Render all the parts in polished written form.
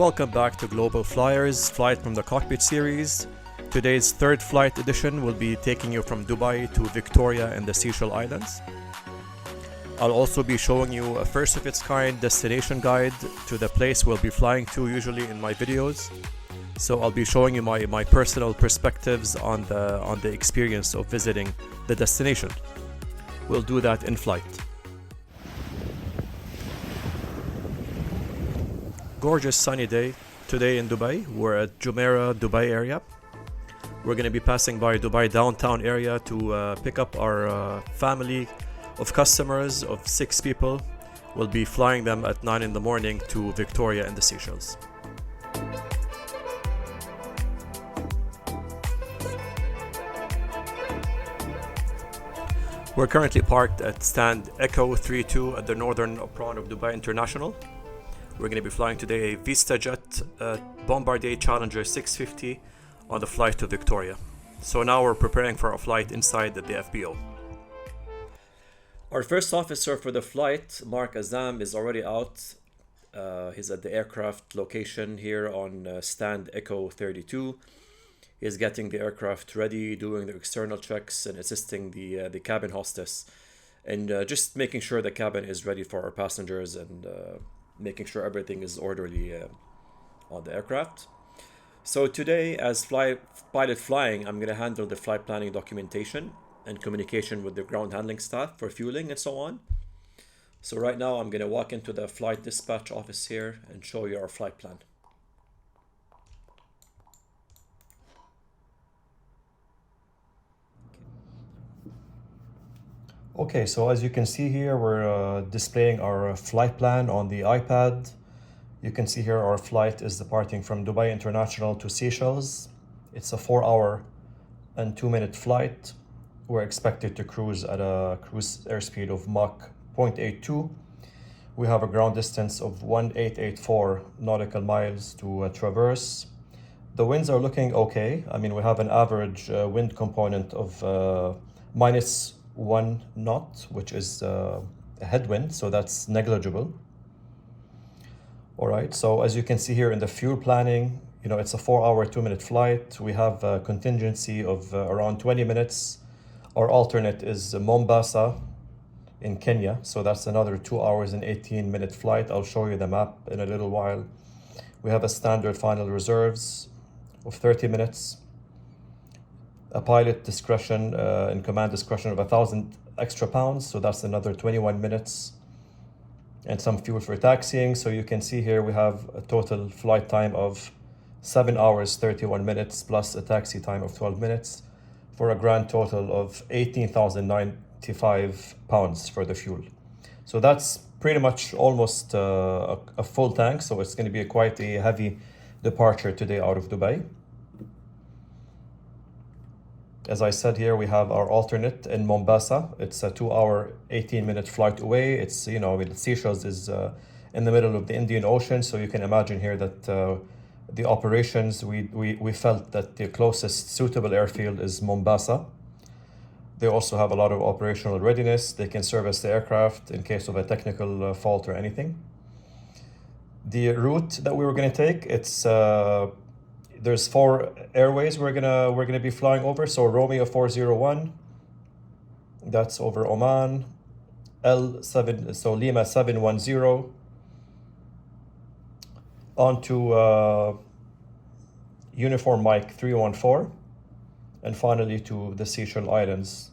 Welcome back to Global Flyers, Flight from the Cockpit series. Today's third flight edition will be taking you from Dubai to Victoria and the Seychelles Islands. I'll also be showing you a first of its kind destination guide to the place we'll be flying to usually in my videos. So I'll be showing you my personal perspectives on the experience of visiting the destination. We'll do that in flight. Gorgeous sunny day today in Dubai. We're at Jumeirah, Dubai area. We're going to be passing by Dubai downtown area to pick up our family of customers of 6 people. We'll be flying them at 9 in the morning to Victoria and the Seychelles. We're currently parked at stand Echo 32 at the northern apron of Dubai International. We're going to be flying today a VistaJet Bombardier Challenger 650 on the flight to Victoria. So now we're preparing for a flight inside the FBO. Our first officer for the flight, Mark Azam, is already out. He's at the aircraft location here on stand Echo 32. He's getting the aircraft ready, doing the external checks and assisting the cabin hostess and just making sure the cabin is ready for our passengers and making sure everything is orderly on the aircraft. So today, as pilot flying, I'm going to handle the flight planning documentation and communication with the ground handling staff for fueling and so on. So right now, I'm going to walk into the flight dispatch office here and show you our flight plan. Okay, so as you can see here, we're displaying our flight plan on the iPad. You can see here our flight is departing from Dubai International to Seychelles. It's a 4-hour and 2-minute flight. We're expected to cruise at a cruise airspeed of Mach 0.82. We have a ground distance of 1884 nautical miles to traverse. The winds are looking okay. I mean, we have an average wind component of minus 1 knot, which is a headwind, so that's negligible. All right, so as you can see here in the fuel planning, it's a 4-hour, 2-minute flight. We have a contingency of around 20 minutes. Our alternate is Mombasa in Kenya, so that's another 2 hours and 18-minute flight. I'll show you the map in a little while. We have a standard final reserves of 30 minutes. A pilot discretion and command discretion of 1,000 extra pounds, so that's another 21 minutes, and some fuel for taxiing. So you can see here we have a total flight time of 7 hours 31 minutes plus a taxi time of 12 minutes for a grand total of 18,095 pounds for the fuel. So that's pretty much almost a full tank, so it's going to be quite a heavy departure today out of Dubai. As I said here, we have our alternate in Mombasa. It's a 2-hour, 18-minute flight away. It's, Seychelles is in the middle of the Indian Ocean. So you can imagine here that the operations, we felt that the closest suitable airfield is Mombasa. They also have a lot of operational readiness. They can service the aircraft in case of a technical fault or anything. The route that we were going to take, it's there's 4 airways we're gonna be flying over. So Romeo 401, that's over Oman. L7, so Lima 710, onto Uniform Mike 314, and finally to the Seychelles Islands.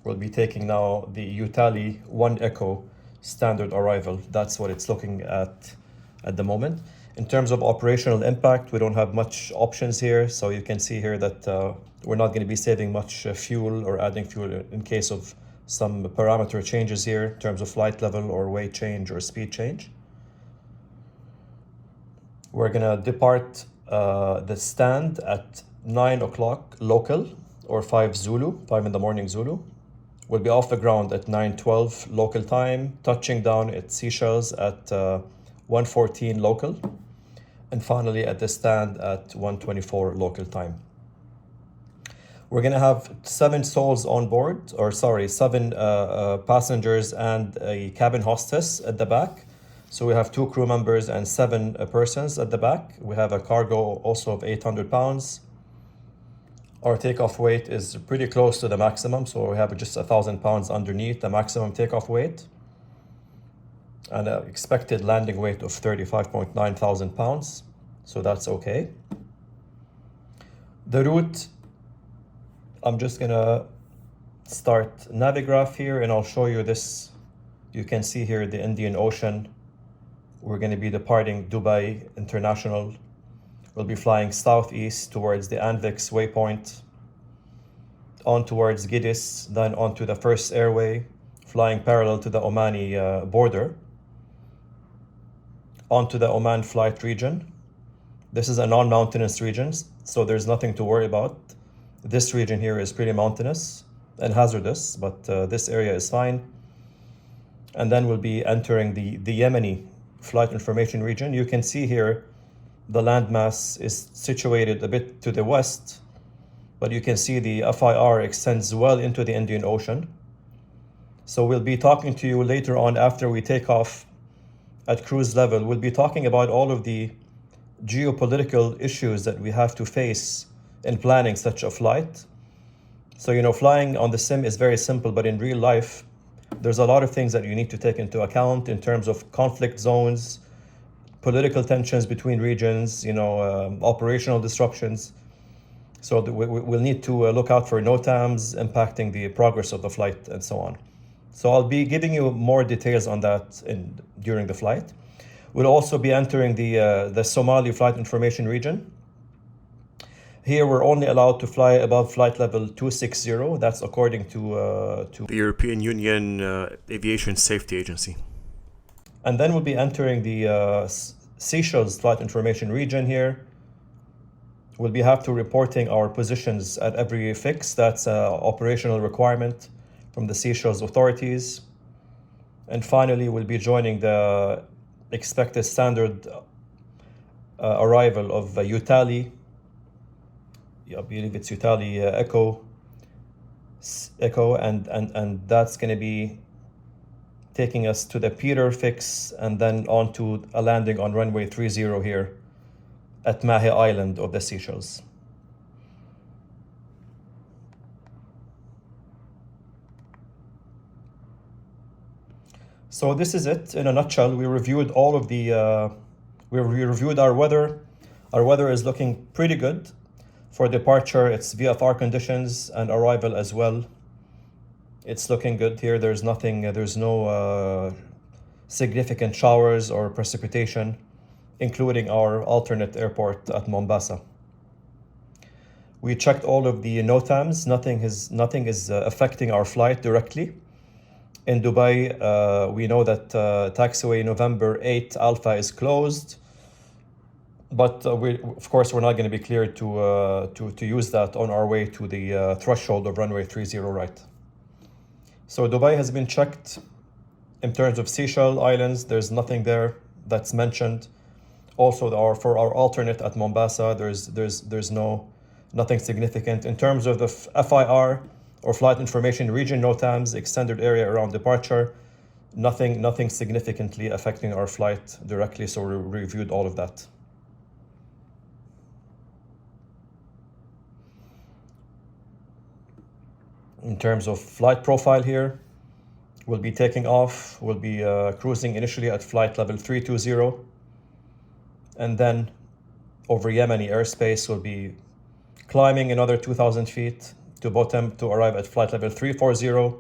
We'll be taking now the Utali 1 Echo standard arrival. That's what it's looking at the moment. In terms of operational impact, we don't have much options here. So you can see here that we're not going to be saving much fuel or adding fuel in case of some parameter changes here in terms of flight level or weight change or speed change. We're going to depart the stand at 9 o'clock local or 5 in the morning Zulu. We'll be off the ground at 9:12 local time, touching down at Seychelles at 1:14 local. And finally at the stand at 1:24 local time. We're going to have 7 souls on board, 7 passengers and a cabin hostess at the back. So we have 2 crew members and 7 persons at the back. We have a cargo also of 800 pounds. Our takeoff weight is pretty close to the maximum, so we have just 1,000 pounds underneath the maximum takeoff weight, and an expected landing weight of 35.9 thousand pounds, so that's okay. The route, I'm just gonna start Navigraph here and I'll show you this. You can see here the Indian Ocean. We're going to be departing Dubai International. We'll be flying southeast towards the Anvix waypoint, on towards Gidis, then onto the first airway, flying parallel to the Omani border, onto the Oman flight region. This is a non-mountainous region, so there's nothing to worry about. This region here is pretty mountainous and hazardous, but this area is fine. And then we'll be entering the Yemeni flight information region. You can see here the landmass is situated a bit to the west, but you can see the FIR extends well into the Indian Ocean. So we'll be talking to you later on after we take off at cruise level. We'll be talking about all of the geopolitical issues that we have to face in planning such a flight. So, you know, flying on the sim is very simple, but in real life, there's a lot of things that you need to take into account in terms of conflict zones, political tensions between regions, you know, operational disruptions. So we'll need to look out for NOTAMs impacting the progress of the flight and so on. So I'll be giving you more details on that during the flight. We'll also be entering the Somali flight information region. Here we're only allowed to fly above flight level 260. That's according to the European Union Aviation Safety Agency. And then we'll be entering the Seychelles flight information region here. We'll be have to reporting our positions at every fix. That's an operational requirement from the Seychelles authorities. And finally, we'll be joining the expected standard arrival of Utali. I believe it's Utali Echo, and that's going to be taking us to the Peter fix and then on to a landing on runway 30 here at Mahe Island of the Seychelles. So this is it in a nutshell. We reviewed all of the, we reviewed our weather. Our weather is looking pretty good. For departure, it's VFR conditions, and arrival as well. It's looking good here. There's nothing, there's no significant showers or precipitation, including our alternate airport at Mombasa. We checked all of the NOTAMs. Nothing is affecting our flight directly. In Dubai, we know that taxiway November 8 Alpha is closed. But of course, we're not going to be cleared to use that on our way to the threshold of runway 30 right. So Dubai has been checked. In terms of Seychelles Islands, there's nothing there that's mentioned. Also, for our alternate at Mombasa, there's nothing significant. In terms of the FIR or flight information region NOTAMs, extended area around departure, nothing significantly affecting our flight directly. So we reviewed all of that. In terms of flight profile here, we'll be taking off. We'll be cruising initially at flight level 320. And then over Yemeni airspace, we'll be climbing another 2,000 feet to bottom to arrive at flight level 340.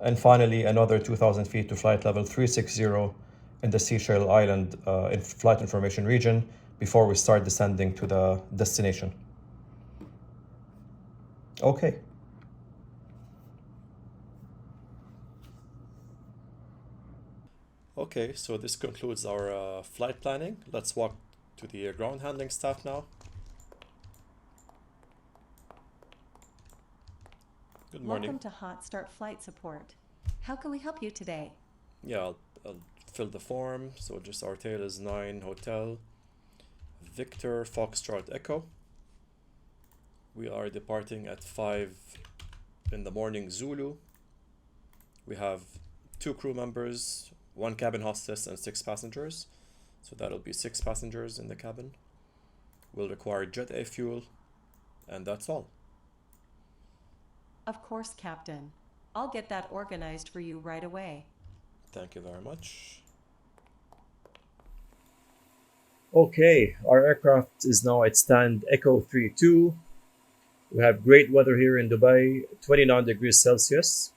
And finally, another 2,000 feet to flight level 360 in the Seychelles Island in flight information region before we start descending to the destination. Okay. Okay, so this concludes our flight planning. Let's walk to the ground handling staff now. Good morning. Welcome to Hotstart Flight Support. How can we help you today? Yeah, I'll fill the form. So just our tail is 9 Hotel Victor Foxtrot Echo. We are departing at 5 in the morning Zulu. We have 2 crew members, one cabin hostess and 6 passengers. So that'll be 6 passengers in the cabin. We'll require jet A fuel, and that's all. Of course, Captain. I'll get that organized for you right away. Thank you very much. Okay, our aircraft is now at stand Echo 32. We have great weather here in Dubai, 29 degrees Celsius.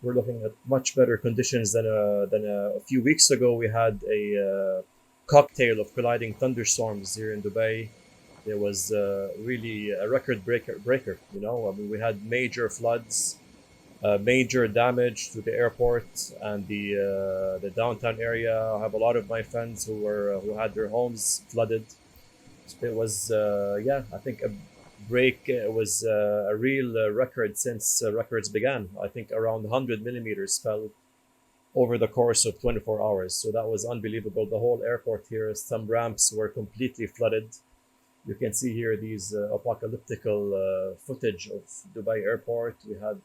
We're looking at much better conditions than a few weeks ago. We had a cocktail of colliding thunderstorms here in Dubai. There was really a record breaker, you know. I mean, we had major floods, major damage to the airport and the downtown area. I have a lot of my friends who had their homes flooded. It was I think it was a real record since records began. I think around 100 millimeters fell over the course of 24 hours. So that was unbelievable. The whole airport here, some ramps were completely flooded. You can see here these apocalyptical footage of Dubai airport. We had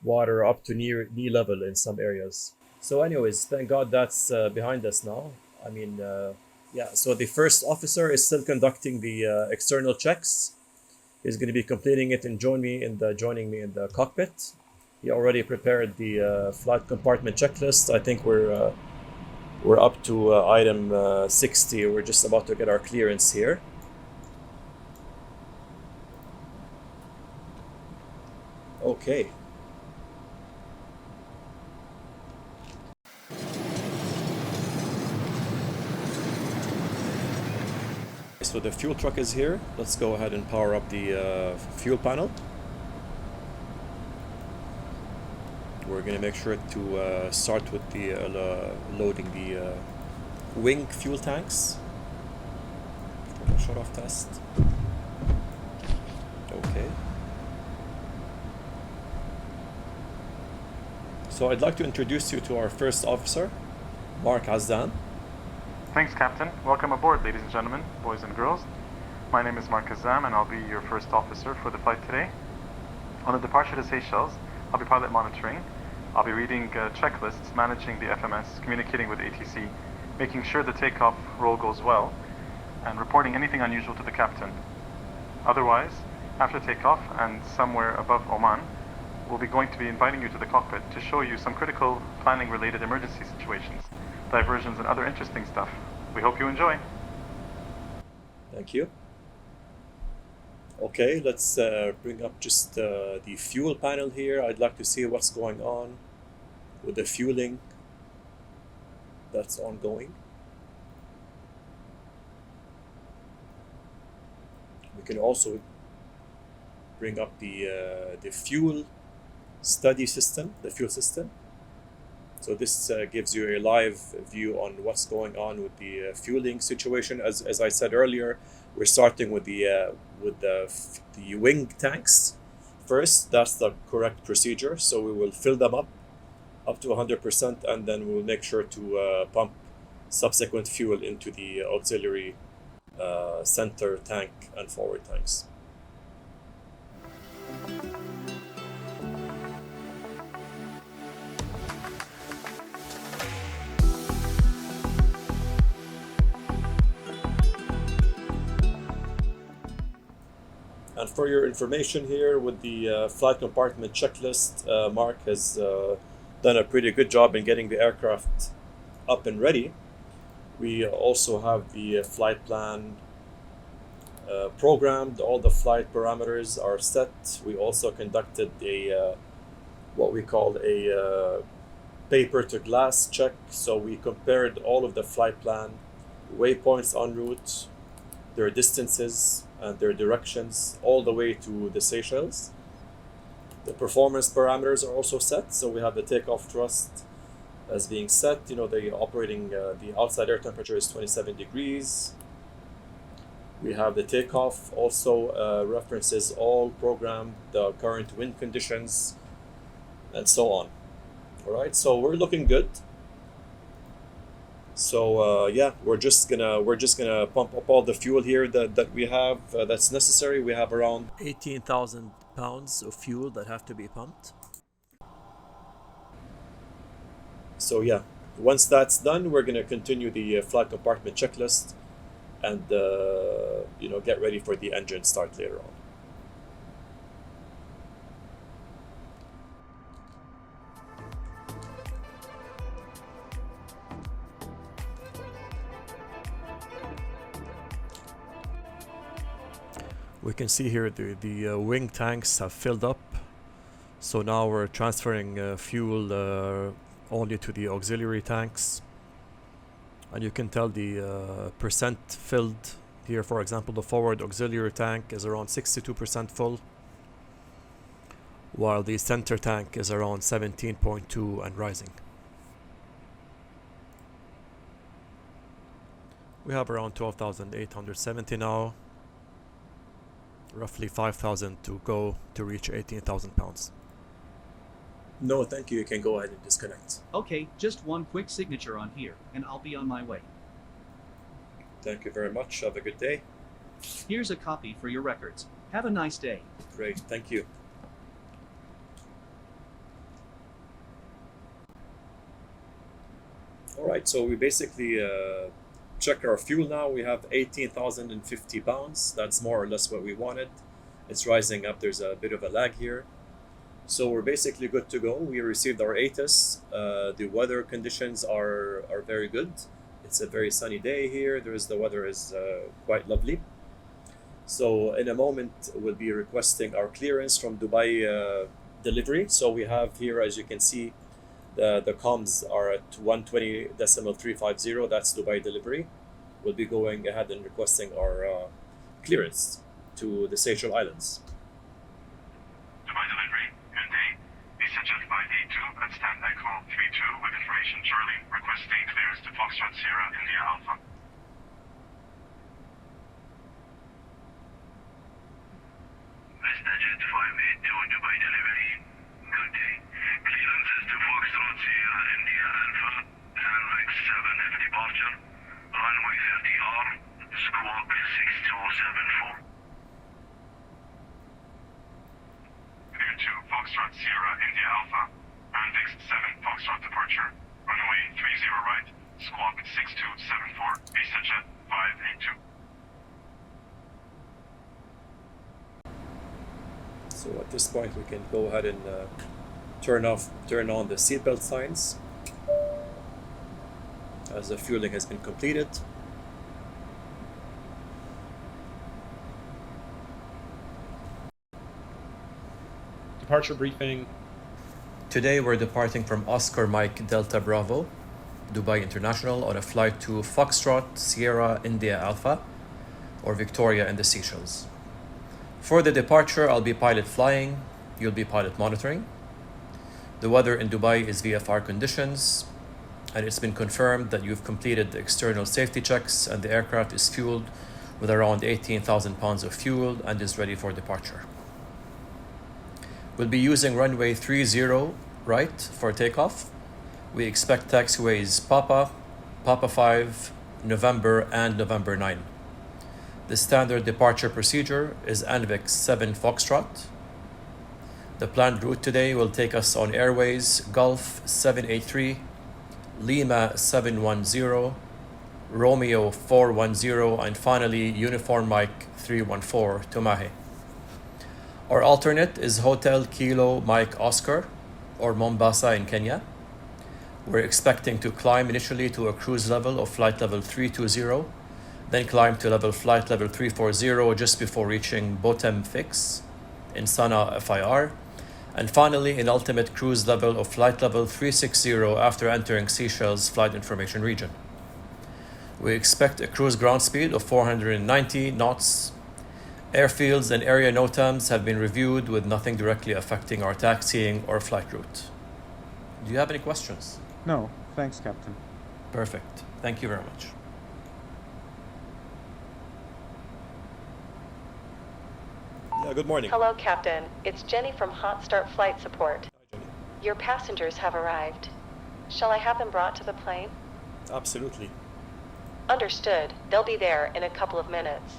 water up to near knee level in some areas. So anyways, thank God that's behind us now. I mean, so the first officer is still conducting the external checks. He's going to be completing it and joining me in the cockpit. He already prepared the flight compartment checklist. I think we're up to item 60. We're just about to get our clearance here. Okay. So the fuel truck is here. Let's go ahead and power up the fuel panel. We're going to make sure to start with the loading the wing fuel tanks. Shut off test. Okay. So I'd like to introduce you to our first officer, Mark Azdan. Thanks, Captain. Welcome aboard, ladies and gentlemen, boys and girls. My name is Mark Azam, and I'll be your first officer for the flight today. On the departure to Seychelles, I'll be pilot monitoring. I'll be reading checklists, managing the FMS, communicating with ATC, making sure the takeoff roll goes well, and reporting anything unusual to the captain. Otherwise, after takeoff and somewhere above Oman, we'll be going to be inviting you to the cockpit to show you some critical planning-related emergency situations, diversions, and other interesting stuff. We hope you enjoy. Thank you. Okay, let's bring up just the fuel panel here. I'd like to see what's going on with the fueling that's ongoing. We can also bring up the fuel study system, the fuel system. So this gives you a live view on what's going on with the fueling situation. As I said earlier, we're starting with the wing tanks first. That's the correct procedure. So we will fill them up to 100%, and then we'll make sure to pump subsequent fuel into the auxiliary center tank and forward tanks. And for your information here with the flight compartment checklist, Mark has done a pretty good job in getting the aircraft up and ready. We also have the flight plan programmed. All the flight parameters are set. We also conducted what we call a paper to glass check. So we compared all of the flight plan waypoints en route, their distances and their directions all the way to the Seychelles. The performance parameters are also set. So we have the takeoff thrust as being set. You know, the outside air temperature is 27 degrees. We have the takeoff also references all programmed, the current wind conditions, and so on. All right, so we're looking good. So we're just gonna pump up all the fuel here that we have that's necessary. We have around 18,000 pounds of fuel that have to be pumped. So yeah, Once that's done, we're going to continue the flight compartment checklist and get ready for the engine start later on. We can see here the wing tanks have filled up, so now we're transferring fuel only to the auxiliary tanks, and you can tell the percent filled here. For example, the forward auxiliary tank is around 62% full, while the center tank is around 17.2 and rising. We have around 12,870 now. Roughly 5,000 to go to reach 18,000 pounds. No, thank you. You can go ahead and disconnect. Okay, just one quick signature on here, and I'll be on my way. Thank you very much. Have a good day. Here's a copy for your records. Have a nice day. Great. Thank you. All right. So we basically check our fuel now. We have 18,050 pounds. That's more or less what we wanted. It's rising up. There's a bit of a lag here. So we're basically good to go. We received our ATIS. The weather conditions are very good. It's a very sunny day here. The weather is quite lovely. So in a moment, we'll be requesting our clearance from Dubai delivery. So we have here, as you can see, the comms are at 120.350. That's Dubai delivery. We'll be going ahead and requesting our clearance to the Seychelles Islands. Dubai delivery, Hyundai, VistaJet Bombardier Challenger at standby call 32 with information Charlie, requesting clearance to Foxtrot Sierra India Alpha. VistaJet 582 Dubai delivery, good day. Clearance is to Foxtrot Sierra India Alpha, runway 7 departure, runway 30R, squawk 6274. Clear to Foxtrot Sierra India Alpha, Andex 7 Foxtrot departure, runway 30 right, squawk 6274, VistaJet 582. So at this point, we can go ahead and turn on the seatbelt signs as the fueling has been completed. Departure briefing. Today we're departing from Oscar Mike Delta Bravo, Dubai International, on a flight to Foxtrot Sierra India Alpha, or Victoria in the Seychelles. For the departure, I'll be pilot flying, you'll be pilot monitoring. The weather in Dubai is VFR conditions, and it's been confirmed that you've completed the external safety checks and the aircraft is fueled with around 18,000 pounds of fuel and is ready for departure. We'll be using runway 30 right for takeoff. We expect taxiways Papa, Papa 5, November and November 9. The standard departure procedure is ANVIC 7 Foxtrot. The planned route today will take us on airways Gulf 783, Lima 710, Romeo 410, and finally Uniform Mike 314 to Mahe. Our alternate is Hotel Kilo Mike Oscar, or Mombasa in Kenya. We're expecting to climb initially to a cruise level of flight level 320, then climb to flight level 340 just before reaching Botem Fix in Sanaa FIR, and finally an ultimate cruise level of flight level 360 after entering Seychelles Flight Information Region. We expect a cruise ground speed of 490 knots. Airfields and area NOTAMs have been reviewed with nothing directly affecting our taxiing or flight route. Do you have any questions? No, thanks, Captain. Perfect. Thank you very much. Yeah, good morning. Hello, Captain. It's Jenny from Hotstart Flight Support. Hi, Jenny. Your passengers have arrived. Shall I have them brought to the plane? Absolutely. Understood. They'll be there in a couple of minutes.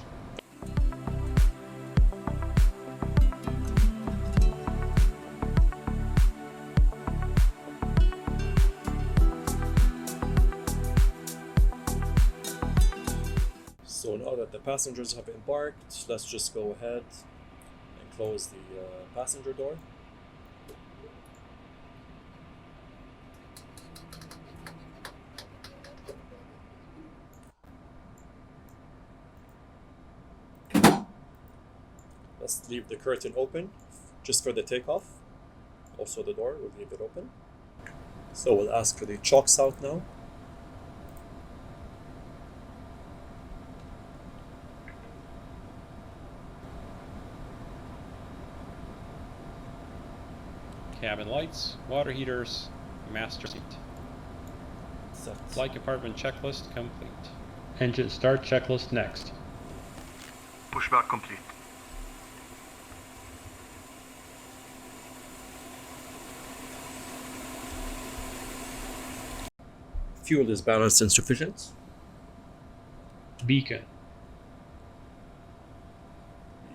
So now that the passengers have embarked, let's just go ahead and close the passenger door. Let's leave the curtain open just for the takeoff. Also the door, we'll leave it open. So we'll ask for the chocks out now. Cabin lights, water heaters, master seat. Set. Flight compartment checklist complete. Engine start checklist next. Pushback complete. Fuel is balanced and sufficient. Beacon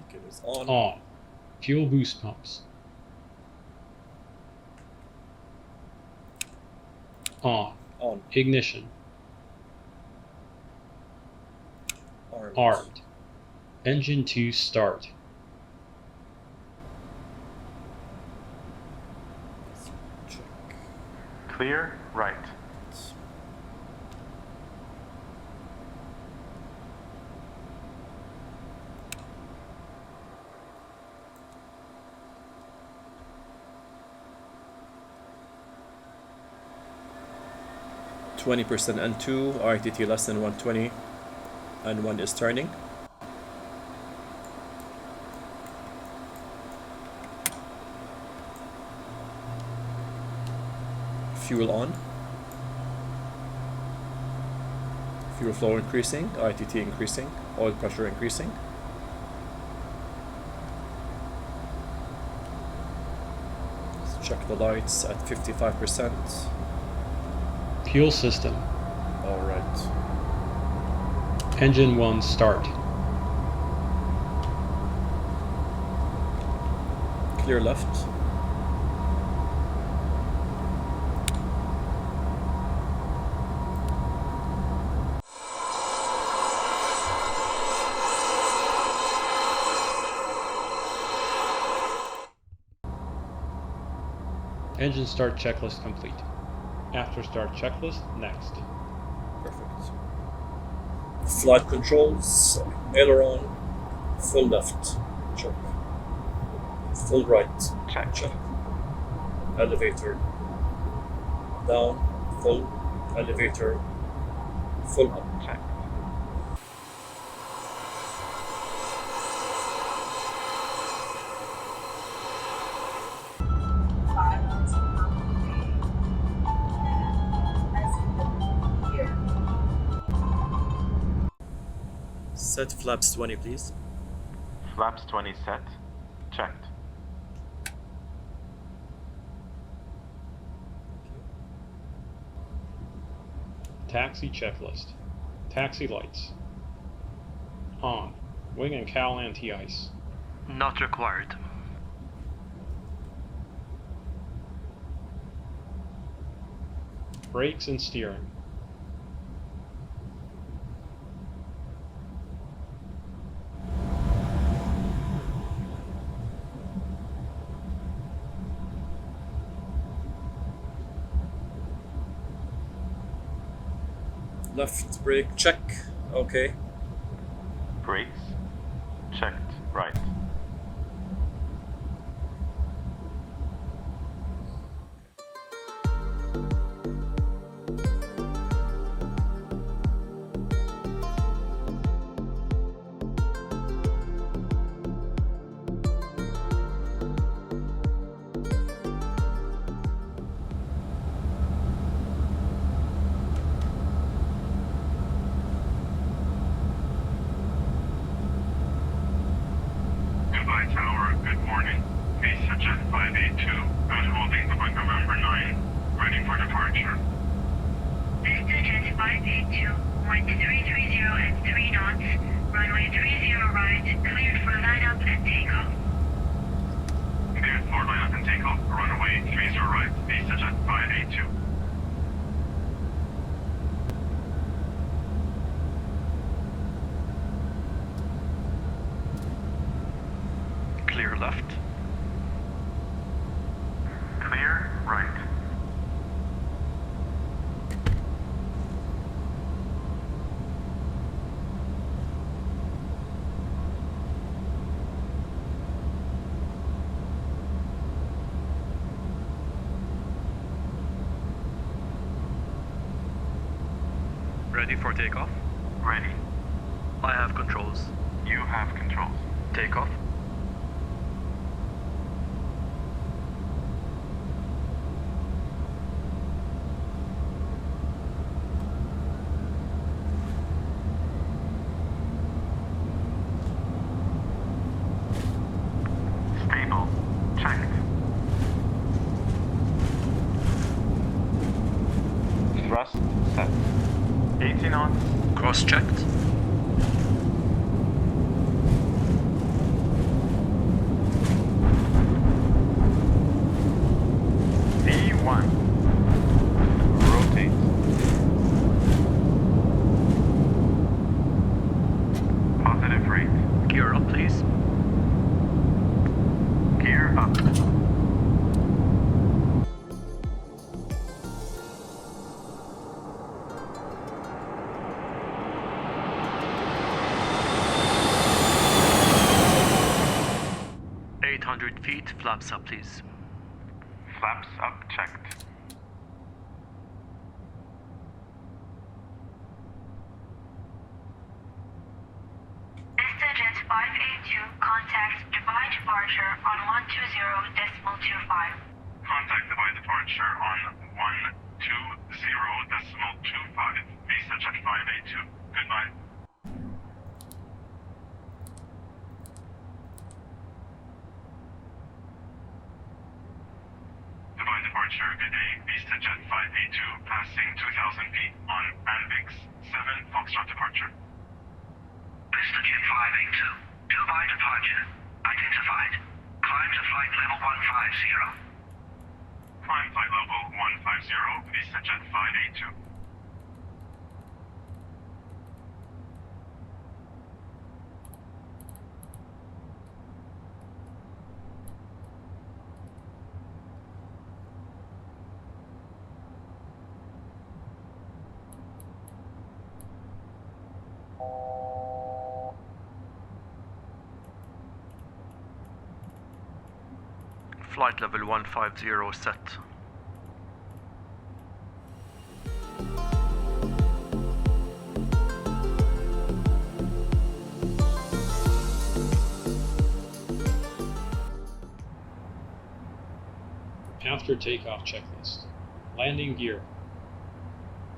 Beacon is on. on. Fuel boost pumps on. On. Ignition Armed. armed. Engine 2 start. Check. Clear, right. 20% N2, RTT less than 120, and 1 is turning. Fuel on. Fuel flow increasing, RTT increasing, oil pressure increasing. Let's check the lights at 55%. Fuel system. Alright. Engine 1 start. Clear left. Engine start checklist complete. After start checklist next. Perfect. Flight controls, aileron, full left, check. Full right, Check. check. Elevator, down, full, elevator, full up. Check. Set flaps 20, please. Flaps 20 set. Checked. Taxi checklist. Taxi lights. On. Wing and cowl anti-ice. Not required. Brakes and steering. Left brake, check. Okay. Brakes. Checked. Right. Dubai Tower, good morning. VistaJet 582, bound holding point November 9, ready for departure. VistaJet 582, wind 330 at 3 knots, runway 30 right, cleared for lineup and takeoff. Cleared for lineup and takeoff, runway 30 right, VistaJet 582. left. Clear right. Ready for takeoff? Ready. I have controls. You have controls. Takeoff. Stable. Checked. Thrust set. 80 knots. Cross-checked. V1. Rotate. Positive rate. Gear up, please. Gear up. Feet, flaps up, please. Flaps up checked. VistaJet 582 contacts Dubai departure on 120.25. Contact Dubai departure on 120.25. VistaJet 582. Goodbye. Dubai departure, good day. VistaJet 582 passing 2,000 feet on Anvix 7 Foxtrot departure. VistaJet 582, Dubai departure, identified. Climb to flight level 150. Climb flight level 150, VistaJet 582. Flight level 150 set. After takeoff checklist. Landing gear.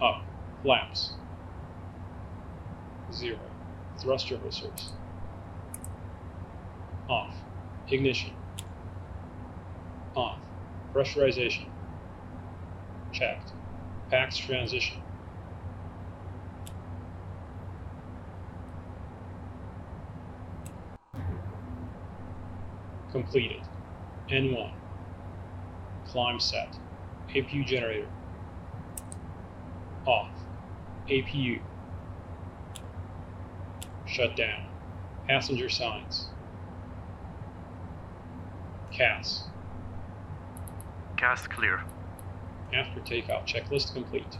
Up. Flaps. 0. Thruster hosters. Off. Ignition. Off. Pressurization. Checked. Pax transition. Completed. N1. Climb set. APU generator. Off. APU. Shutdown. Passenger signs. CAS. Cast clear. After takeoff checklist complete.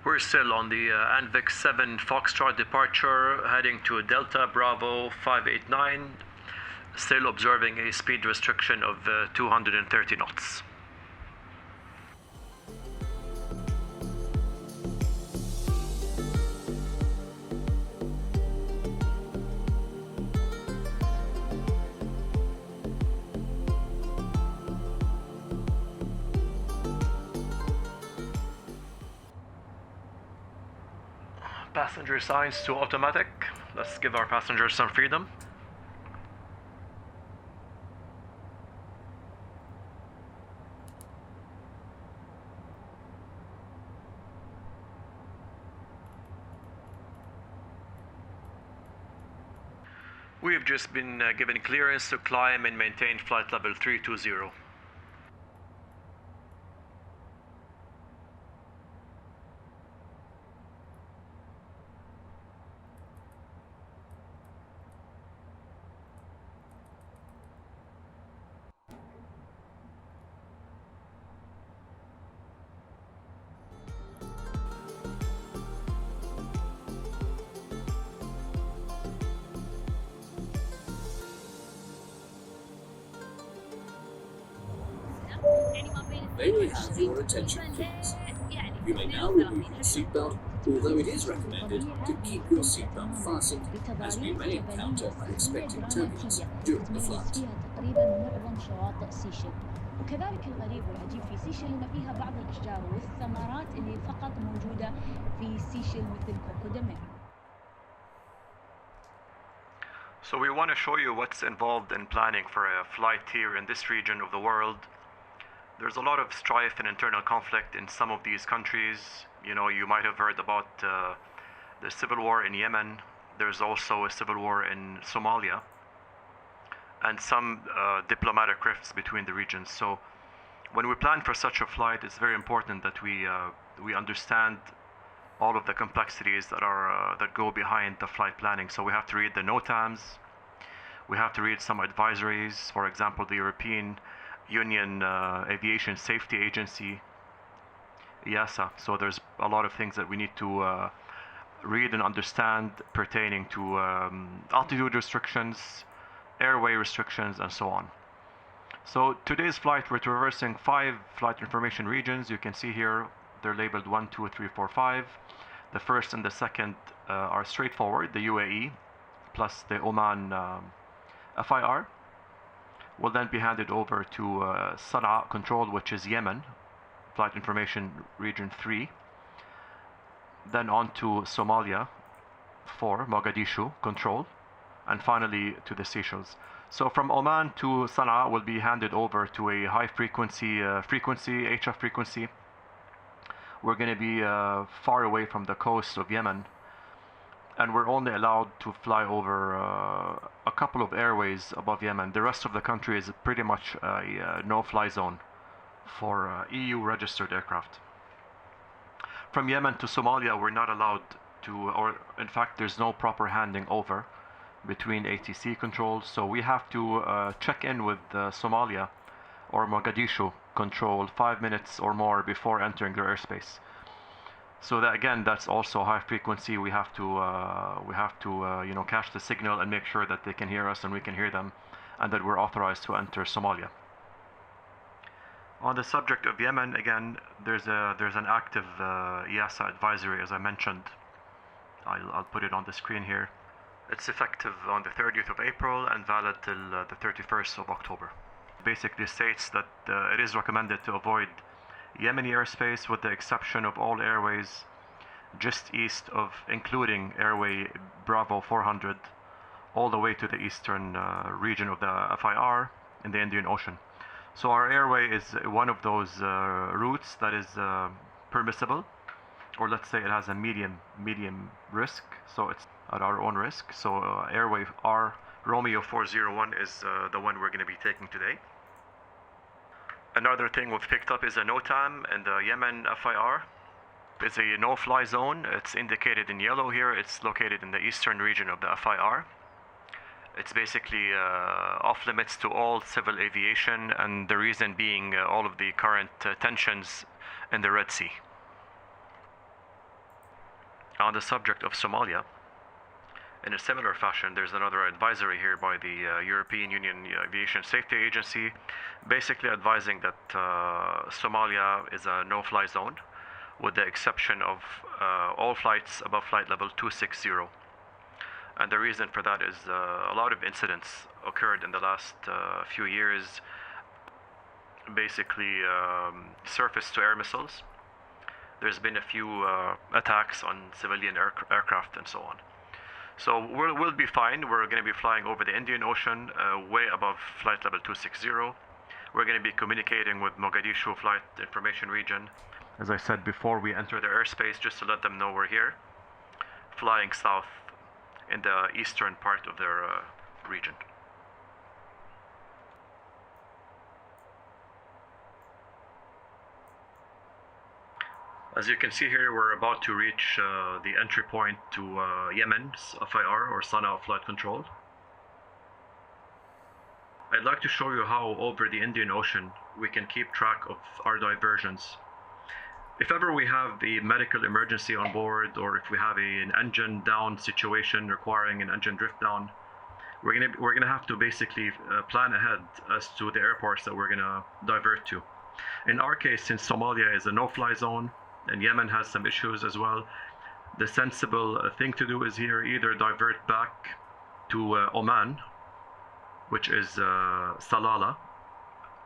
We're still on the Anvix 7 Foxtrot departure, heading to Delta Bravo 589, still observing a speed restriction of 230 knots. passenger signs to automatic. Let's give our passengers some freedom. We have just been given clearance to climb and maintain flight level 320. May we have your attention, please? You may now remove your seatbelt, although it is recommended to keep your seatbelt fastened, as we may encounter unexpected turbulence during the flight. وكذلك الغريب والعجيب في سيشل إن فيها بعض الأشجار والثمرات اللي فقط موجودة في سيشل مثل كوكودامير. So we want to show you what's involved in planning for a flight here in this region of the world. There's a lot of strife and internal conflict in some of these countries. You know, you might have heard about the civil war in Yemen. There's also a civil war in Somalia, and some diplomatic rifts between the regions. So when we plan for such a flight, it's very important that we understand all of the complexities that go behind the flight planning. So we have to read the NOTAMs, we have to read some advisories, for example, the European Union Aviation Safety Agency, EASA. So there's a lot of things that we need to read and understand pertaining to altitude restrictions, airway restrictions, and so on. So today's flight, we're traversing 5 flight information regions. You can see here they're labeled 1, 2, 3, 4, 5. The first and the second are straightforward, the UAE plus the Oman FIR. Will then be handed over to Sanaa control, which is Yemen, flight information region 3. Then on to Somalia 4, Mogadishu control, and finally to the Seychelles. So from Oman to Sanaa will be handed over to a high frequency HF frequency. We're going to be far away from the coast of Yemen, and we're only allowed to fly over a couple of airways above Yemen. The rest of the country is pretty much a no-fly zone for EU registered aircraft. From Yemen to Somalia, we're not allowed to, or in fact there's no proper handing over between ATC controls, so we have to check in with Somalia or Mogadishu control 5 minutes or more before entering their airspace. So that, again, that's also high frequency. We have to you know, catch the signal and make sure that they can hear us and we can hear them, and that we're authorized to enter Somalia. On the subject of Yemen, again, there's an active EASA advisory, as I mentioned. I'll put it on the screen here. It's effective on the 30th of April and valid till the 31st of October. Basically states that it is recommended to avoid Yemeni airspace with the exception of all airways just east of, including airway Bravo 400, all the way to the eastern region of the FIR in the Indian Ocean. So our airway is one of those routes that is permissible, or let's say it has a medium risk, so it's at our own risk. So airway R Romeo 401 is the one we're going to be taking today. Another thing we've picked up is a NOTAM, and the Yemen FIR. It's a no-fly zone. It's indicated in yellow here. It's located in the eastern region of the FIR. It's basically off limits to all civil aviation, and the reason being all of the current tensions in the Red Sea. On the subject of Somalia, in a similar fashion, there's another advisory here by the European Union Aviation Safety Agency, basically advising that Somalia is a no-fly zone, with the exception of all flights above flight level 260. And the reason for that is a lot of incidents occurred in the last few years, basically surface-to-air missiles, there's been a few attacks on civilian aircraft and so on. So we'll be fine. We're going to be flying over the Indian Ocean, way above flight level 260. We're going to be communicating with Mogadishu Flight Information Region. As I said before, we enter their airspace just to let them know we're here, flying south in the eastern part of their region. As you can see here, we're about to reach the entry point to Yemen's FIR, or Sanaa Flight Control. I'd like to show you how over the Indian Ocean we can keep track of our diversions. If ever we have a medical emergency on board, or if we have an engine down situation requiring an engine drift down, we're gonna have to basically plan ahead as to the airports that we're gonna divert to. In our case, since Somalia is a no-fly zone, and Yemen has some issues as well, the sensible thing to do is here either divert back to Oman, which is Salalah,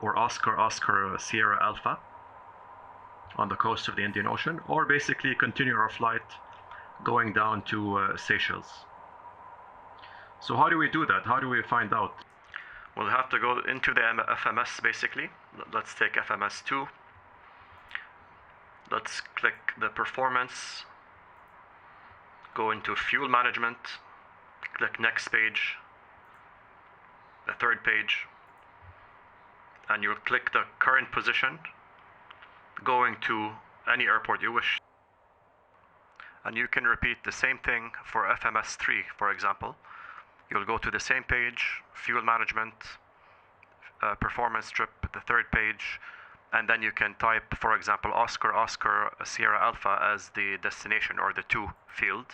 or Oscar Sierra Alpha on the coast of the Indian Ocean, or basically continue our flight going down to Seychelles. So how do we do that? How do we find out? We'll have to go into the FMS basically. Let's take FMS 2. Let's click the performance, go into fuel management, click next page, the third page, and you'll click the current position, going to any airport you wish. And you can repeat the same thing for FMS 3, for example. You'll go to the same page, fuel management, performance trip, the third page, and then you can type, for example, Oscar Sierra Alpha as the destination, or the 2 field.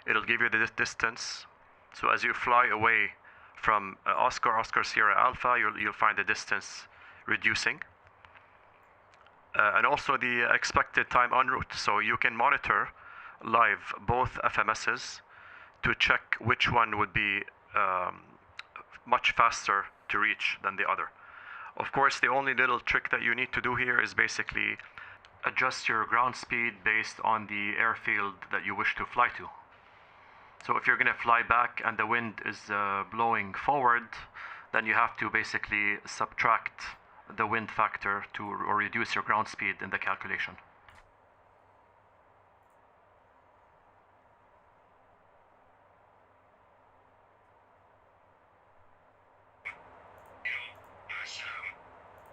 It'll give you the distance. So as you fly away from Oscar Sierra Alpha, you'll find the distance reducing. And also the expected time en route. So you can monitor live both FMSs to check which one would be much faster to reach than the other. Of course, the only little trick that you need to do here is basically adjust your ground speed based on the airfield that you wish to fly to. So if you're going to fly back and the wind is blowing forward, then you have to basically subtract the wind factor or reduce your ground speed in the calculation.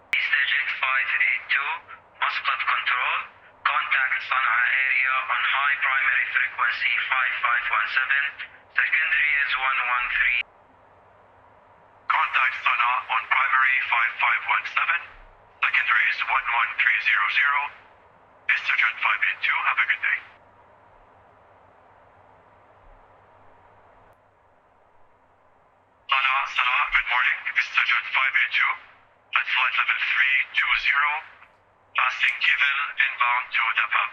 VistaJet 582, Muscat control, contact Sanaa area on high primary frequency 5517, secondary is 113. Contact Sanaa on primary 5517, secondary is 11300. VistaJet 582, have a good day. Sanaa, good morning. VistaJet 582 at flight level 320, passing Kivil inbound to Dapab.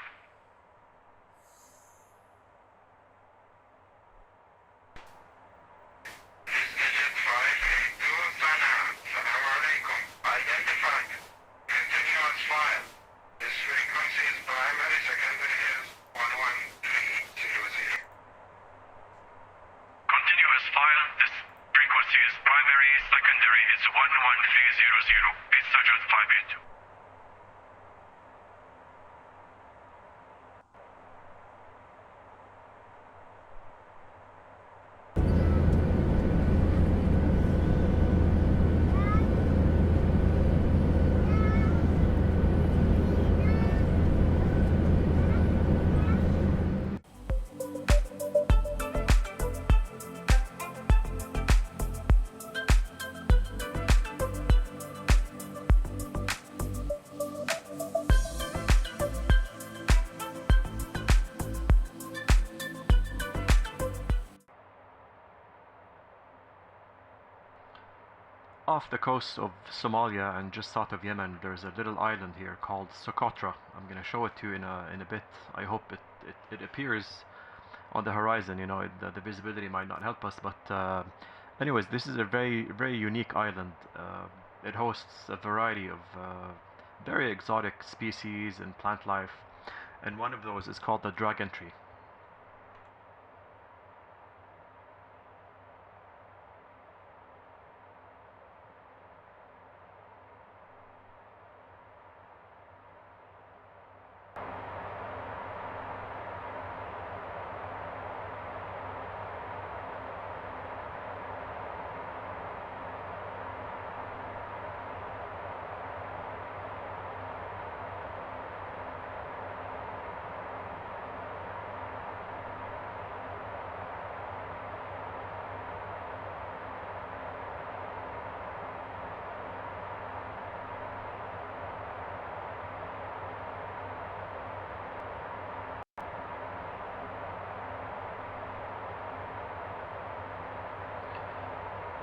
VistaJet 582, Sanaa, Assalamu alaikum. Identified. Continuous file. This frequency is primary, secondary is 11300. Continuous file, this frequency is primary, secondary is 11300, VistaJet 582. Off the coast of Somalia and just south of Yemen, there's a little island here called Socotra. I'm going to show it to you in a bit. I hope it appears on the horizon. You know, the visibility might not help us, but anyways, this is a very unique island. It hosts a variety of very exotic species and plant life. and one of those is called the drag entry.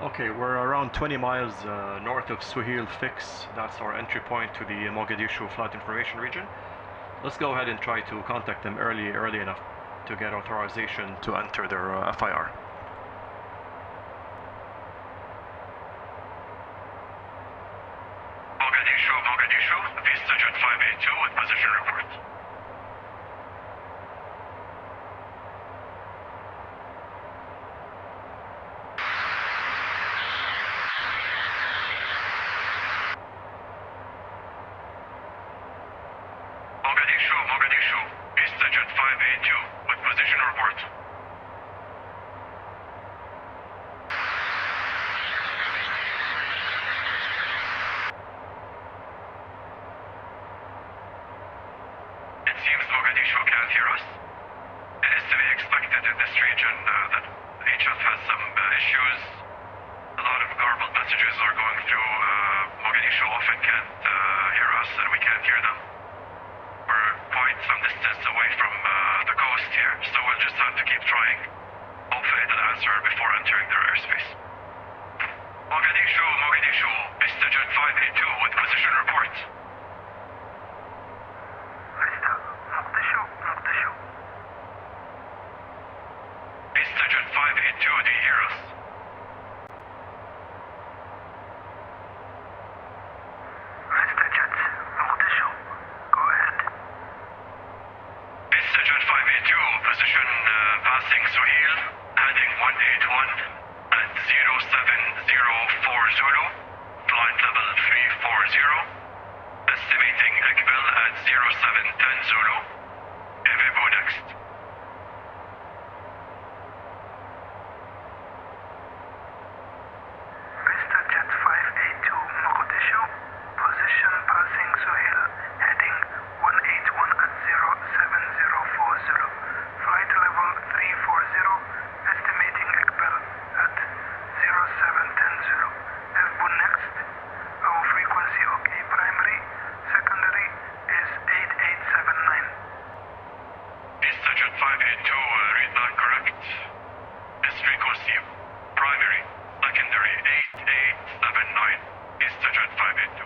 Okay, we're around 20 miles north of Suhail Fix. That's our entry point to the Mogadishu flight information region. Let's go ahead and try to contact them early enough to get authorization to enter their FIR. Mogadishu, VistaJet 582 with position report. Mogadishu, VistaJet 582 with position report. It seems Mogadishu can't hear us. It is to be expected in this region that HF has some issues. A lot of garbled messages are going through. Mogadishu often can't hear us and we can't hear them. We're quite some distance away from the coast here, so we'll just have to keep trying. Hopefully they'll answer before entering their airspace. Mogadishu, VistaJet 582 with position report. VistaJet 582, do you hear us? VistaJet 582, position passing Suhail, heading 181 at 0704 Zulu, flight level 340, estimating Ekbil at 0710 Zulu, Evibu next. VistaJet 582 Mogadishu, position passing Suhail, heading 181 at 0704 Zulu, flight level 340, estimating Ekbil at 0710 Zulu, Evibu next. Our frequency OK primary, secondary is 8879. VistaJet 582, read that correct? This frequency, primary, secondary 8879, VistaJet 582.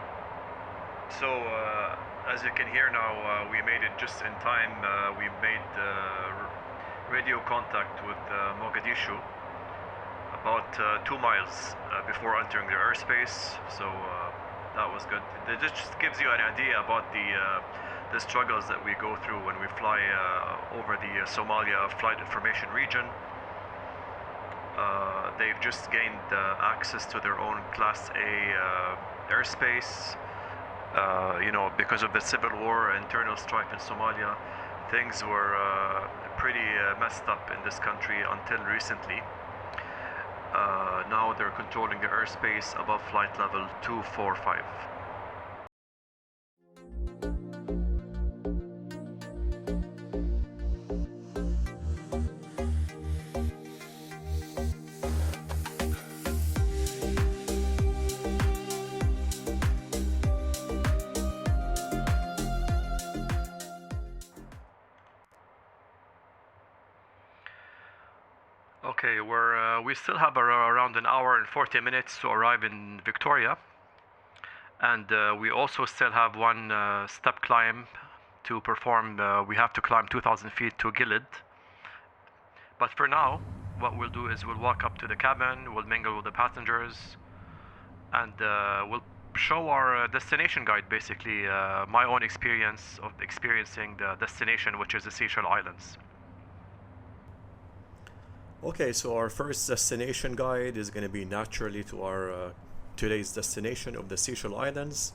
So, as you can hear now, we made it just in time. We made radio contact with Mogadishu about 2 miles before entering their airspace, so that was good. It just gives you an idea about the struggles that we go through when we fly over the Somalia flight information region. They've just gained access to their own Class A airspace. You know, because of the civil war, internal strife in Somalia, things were pretty messed up in this country until recently. Now they're controlling the airspace above flight level 245. Okay, we still have around an hour and 40 minutes to arrive in Victoria, and we also still have one step climb to perform. We have to climb 2,000 feet to Gilead. But for now, what we'll do is we'll walk up to the cabin, we'll mingle with the passengers, and we'll show our destination guide, basically my own experience of experiencing the destination, which is the Seychelles Islands. Okay, so our first destination guide is going to be naturally to our today's destination of the Seychelles Islands.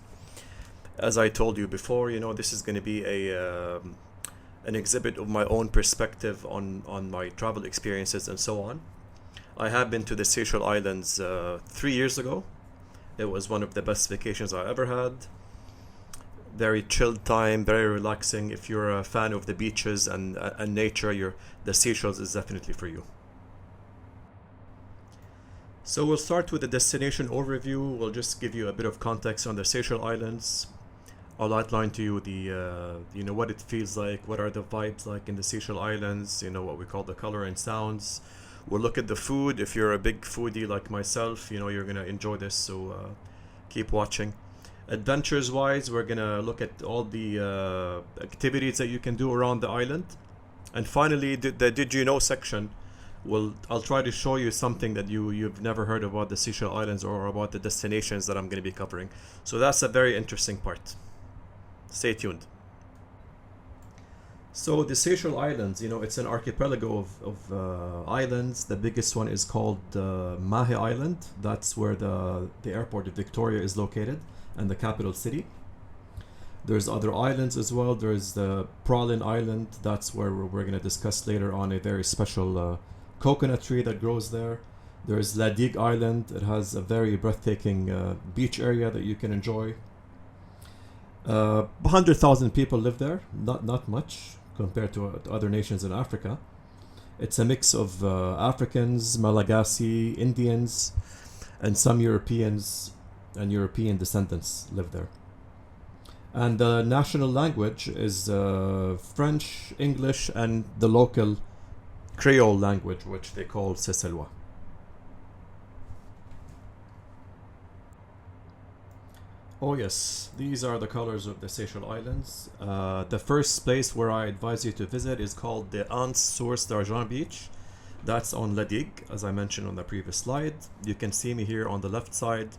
As I told you before, this is going to be an exhibit of my own perspective on my travel experiences and so on. I have been to the Seychelles Islands 3 years ago. It was one of the best vacations I ever had. Very chilled time, very relaxing. If you're a fan of the beaches and nature, the Seychelles is definitely for you. So we'll start with the destination overview. We'll just give you a bit of context on the Seychelles Islands. I'll outline to you the what it feels like, what are the vibes like in the Seychelles Islands, what we call the color and sounds. We'll look at the food. If you're a big foodie like myself, you're gonna enjoy this, so keep watching. Adventures wise, we're gonna look at all the activities that you can do around the island. And finally, the did you know section. I'll try to show you something that you've never heard about the Seychelles Islands or about the destinations that I'm going to be covering. So that's a very interesting part. Stay tuned. So the Seychelles Islands, it's an archipelago of islands. The biggest one is called Mahe Island. That's where the airport of Victoria is located and the capital city. There's other islands as well. There's the Praslin Island. That's where we're going to discuss later on a very special coconut tree that grows there. There's La Digue Island. It has a very breathtaking beach area that you can enjoy. 100,000 people live there. Not much compared to other nations in Africa. It's a mix of Africans, Malagasy, Indians, and some Europeans and European descendants live there. And the national language is French, English, and the local Creole language, which they call Seychellois. Oh yes, these are the colors of the Seychelles Islands. The first place where I advise you to visit is called the Anse Source d'Argent Beach. That's on La Digue, as I mentioned on the previous slide. You can see me here on the left side,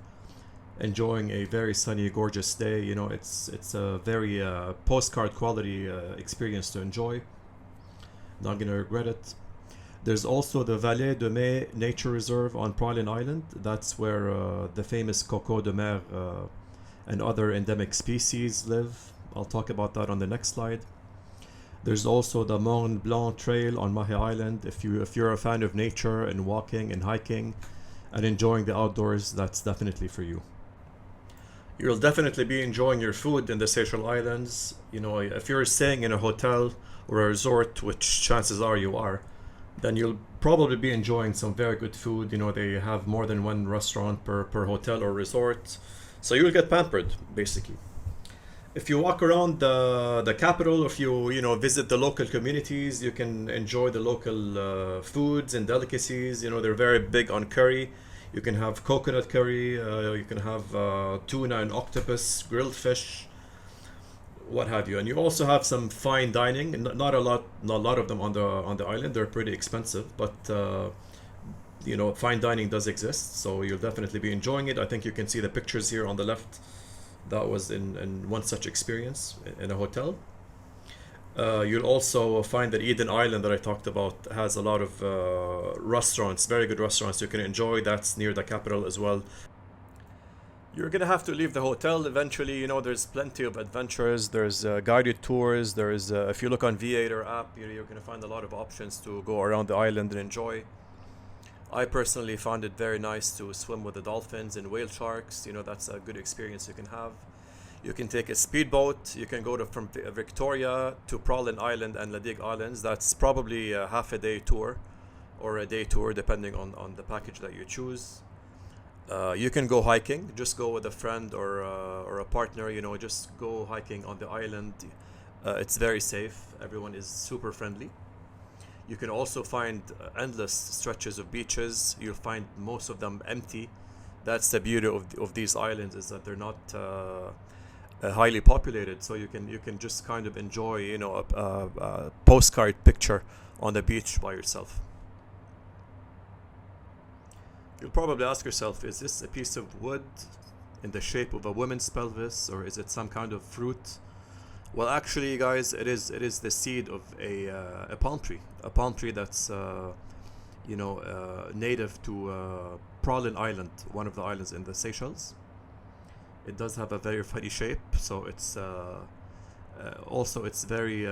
enjoying a very sunny, gorgeous day. It's a very postcard quality experience to enjoy. Not gonna regret it. There's also the Vallée de Mai Nature Reserve on Praslin Island. That's where the famous coco de mer and other endemic species live. I'll talk about that on the next slide. There's also the Mont Blanc Trail on Mahe Island. If you're a fan of nature and walking and hiking and enjoying the outdoors, that's definitely for you. You'll definitely be enjoying your food in the Seychelles Islands. If you're staying in a hotel or a resort, which chances are you are, then you'll probably be enjoying some very good food. They have more than one restaurant per hotel or resort, so you'll get pampered basically. If you walk around the capital, if you visit the local communities, you can enjoy the local foods and delicacies. They're very big on curry. You can have coconut curry, you can have tuna and octopus, grilled fish, what have you. And you also have some fine dining, and not a lot of them on the island. They're pretty expensive, but fine dining does exist, so you'll definitely be enjoying it. I think you can see the pictures here on the left. That was in one such experience in a hotel. You'll also find that Eden Island that I talked about has a lot of restaurants, very good restaurants you can enjoy. That's near the capital as well. You're gonna have to leave the hotel eventually. There's plenty of adventures. There's guided tours. There's if you look on V8 app, you're gonna find a lot of options to go around the island and enjoy. I personally found it very nice to swim with the dolphins and whale sharks. That's a good experience you can have. You can take a speedboat. You can go from Victoria to Praslin Island and La Digue Islands. That's probably a half a day tour or a day tour depending on the package that you choose. You can go hiking. Just go with a friend or a partner. Just go hiking on the island. It's very safe. Everyone is super friendly. You can also find endless stretches of beaches. You'll find most of them empty. That's the beauty of these islands, is that they're not highly populated, so you can just kind of enjoy a postcard picture on the beach by yourself. You'll probably ask yourself, is this a piece of wood in the shape of a woman's pelvis, or is it some kind of fruit? Well, actually, guys, it is the seed of a palm tree that's native to Pralin Island, one of the islands in the Seychelles. It does have a very funny shape, so it's also it's very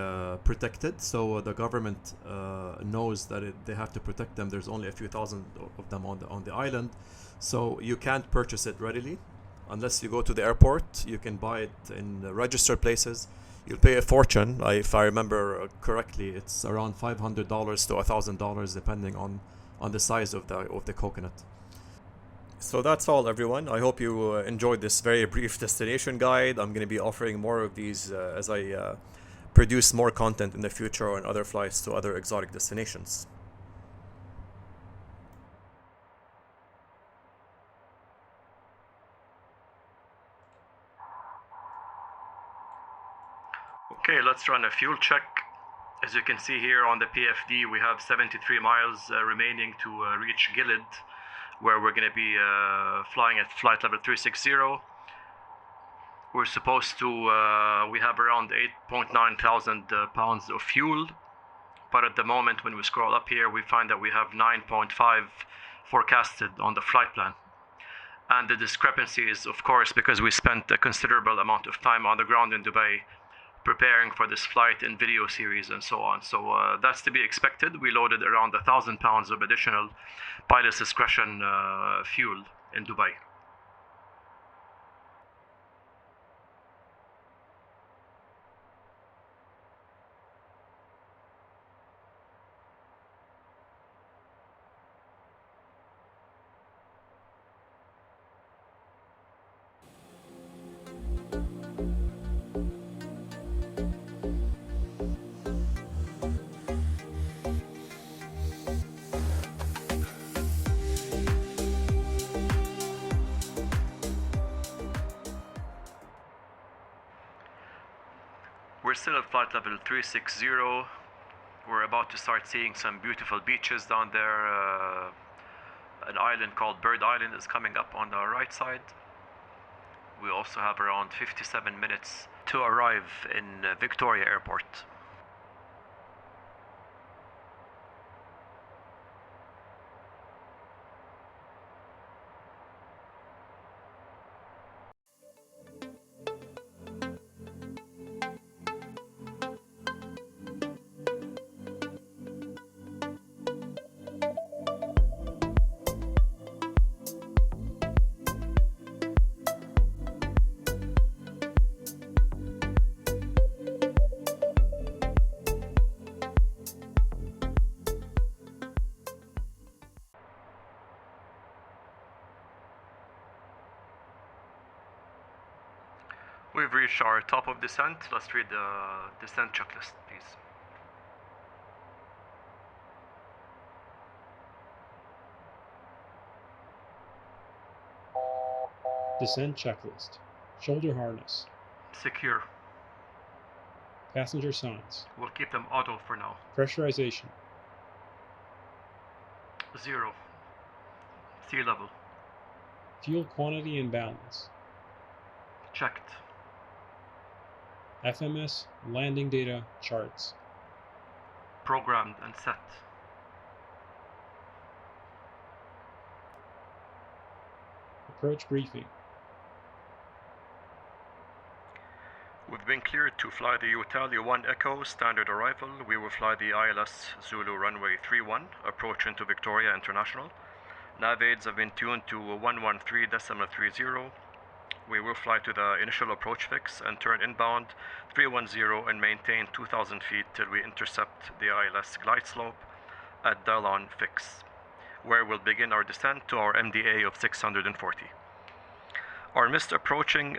protected. So the government knows that they have to protect them. There's only a few thousand of them on the island, so you can't purchase it readily unless you go to the airport. You can buy it in registered places. You'll pay a fortune. If I remember correctly, it's around $500 to $1,000 depending on the size of the coconut. So that's all, everyone. I hope you enjoyed this very brief destination guide. I'm going to be offering more of these as I produce more content in the future on other flights to other exotic destinations. Okay, let's run a fuel check. As you can see here on the PFD, we have 73 miles remaining to reach Gilead, where we're going to be flying at flight level 360. We're supposed to, we have around 8.9 thousand pounds of fuel, but at the moment when we scroll up here, we find that we have 9.5 forecasted on the flight plan. And the discrepancy is, of course, because we spent a considerable amount of time on the ground in Dubai preparing for this flight in video series and so on. So that's to be expected. We loaded around 1,000 pounds of additional pilot's discretion fuel in Dubai. We're still at flight level 360. We're about to start seeing some beautiful beaches down there. An island called Bird Island is coming up on the right side. We also have around 57 minutes to arrive in Victoria Airport. We've reached our top of descent. Let's read the descent checklist, please. Descent checklist. Shoulder harness. Secure. Passenger signs. We'll keep them auto for now. Pressurization. 0. Sea level. Fuel quantity and balance. Checked. FMS landing data charts. Programmed and set. Approach briefing. We've been cleared to fly the Utali 1 Echo standard arrival. We will fly the ILS Zulu runway 31, approach into Victoria International. Nav aids have been tuned to 113.30. We will fly to the initial approach fix and turn inbound 310 and maintain 2,000 feet till we intercept the ILS glide slope at Dallon fix, where we'll begin our descent to our MDA of 640. Our missed approaching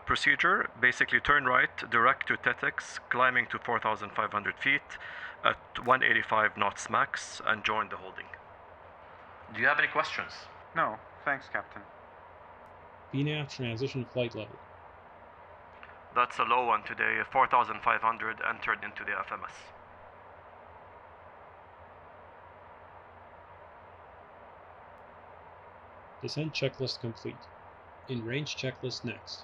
procedure, basically turn right, direct to Tetix, climbing to 4,500 feet at 185 knots max, and join the holding. Do you have any questions? No, thanks, Captain. VNAV transition flight level. That's a low one today, 4,500 entered into the FMS. Descent checklist complete. In range checklist next.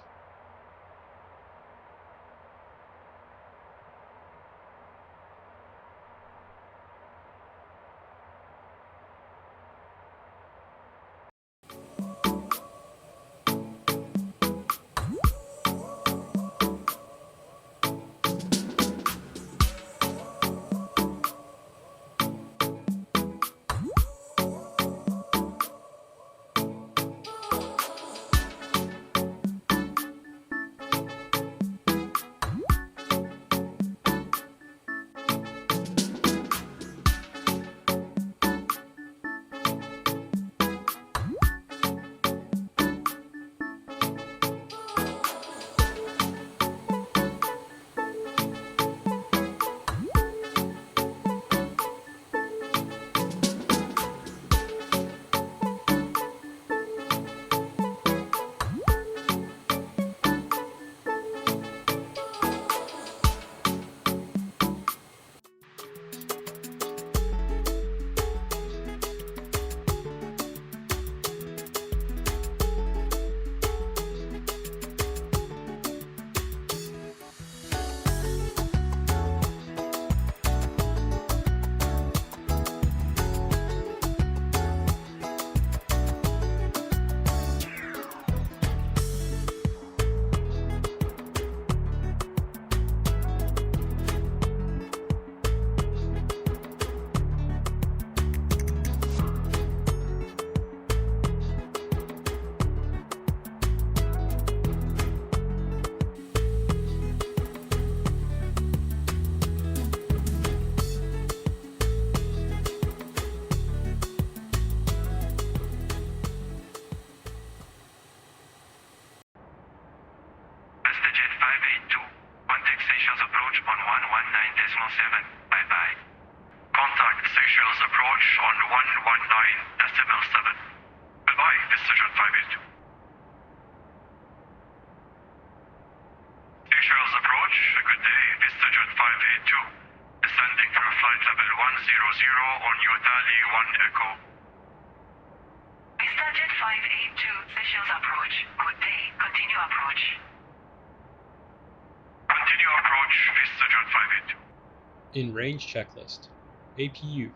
VistaJet 582, contact Seychelles approach on 119.7. Bye-bye. Contact Seychelles approach on 119.7. Goodbye, VistaJet 582. Seychelles approach, good day, VistaJet 582. Descending for flight level 100 on Yutali 1 Echo. VistaJet 582, Seychelles approach. Good day. Continue approach. Continue approach, VistaJet 582. In range checklist. APU.